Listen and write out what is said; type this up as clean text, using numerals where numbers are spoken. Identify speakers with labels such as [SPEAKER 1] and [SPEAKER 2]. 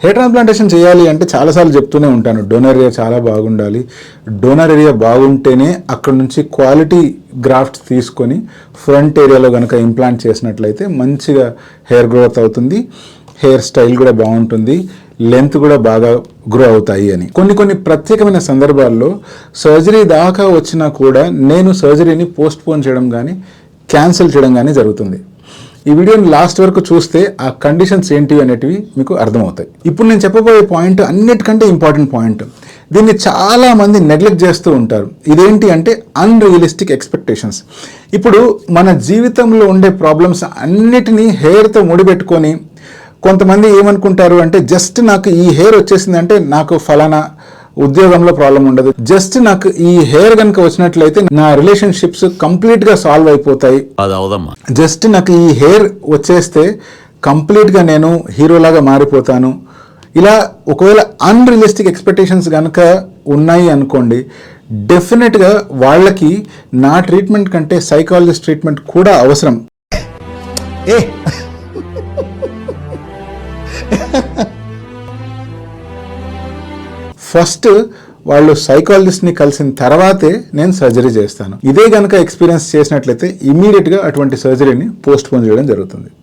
[SPEAKER 1] Hair transplantation చేయాలి అంటే చాలాసార్లు చెప్తూనే ఉంటాను, డోనర్ ఏరియా చాలా బాగుండాలి. డోనర్ ఏరియా బాగుంటేనే అక్కడ నుంచి క్వాలిటీ గ్రాఫ్ట్స్ తీసుకొని ఫ్రంట్ ఏరియాలో కనుక ఇంప్లాంట్ చేసినట్లయితే మంచిగా హెయిర్ గ్రోత్ అవుతుంది, హెయిర్ స్టైల్ కూడా బాగుంటుంది, లెంత్ కూడా బాగా గ్రో అవుతాయి అని. కొన్ని ప్రత్యేకమైన సందర్భాల్లో సర్జరీ దాకా వచ్చినా కూడా నేను సర్జరీని పోస్ట్పోన్ చేయడం కానీ క్యాన్సిల్ చేయడం కానీ జరుగుతుంది. ఈ వీడియోని లాస్ట్ వరకు చూస్తే ఆ కండిషన్స్ ఏంటివి అనేటివి మీకు అర్థమవుతాయి. ఇప్పుడు నేను చెప్పబోయే పాయింట్ అన్నిటికంటే ఇంపార్టెంట్ పాయింట్. దీన్ని చాలామంది నెగ్లెక్ట్ చేస్తూ ఉంటారు. ఇదేంటి అంటే అన్రియలిస్టిక్ ఎక్స్పెక్టేషన్స్. ఇప్పుడు మన జీవితంలో ఉండే ప్రాబ్లమ్స్ అన్నిటినీ హెయిర్తో ముడిపెట్టుకొని కొంతమంది ఏమనుకుంటారు అంటే జస్ట్ నాకు ఈ హెయిర్ వచ్చేసిందంటే నాకు ఫలానా ఉద్యోగంలో ప్రాబ్లం ఉండదు, జస్ట్ నాకు ఈ హెయిర్ కనుక వచ్చినట్లయితే నా రిలేషన్షిప్స్ కంప్లీట్గా సాల్వ్ అయిపోతాయి, జస్ట్ నాకు ఈ హెయిర్ వచ్చేస్తే కంప్లీట్గా నేను హీరోలాగా మారిపోతాను. ఇలా ఒకవేళ అన్రియలిస్టిక్ ఎక్స్పెక్టేషన్స్ కనుక ఉన్నాయి అనుకోండి, డెఫినెట్గా వాళ్ళకి నా ట్రీట్మెంట్ కంటే సైకాలజిస్ట్ ట్రీట్మెంట్ కూడా అవసరం. ఫస్ట్ వాళ్ళు సైకాలజిస్ట్ని కలిసిన తర్వాతే నేను సర్జరీ చేస్తాను. ఇదే కనుక ఎక్స్పీరియన్స్ చేసినట్లయితే ఇమీడియట్గా అటువంటి సర్జరీని పోస్ట్ పోన్ చేయడం జరుగుతుంది.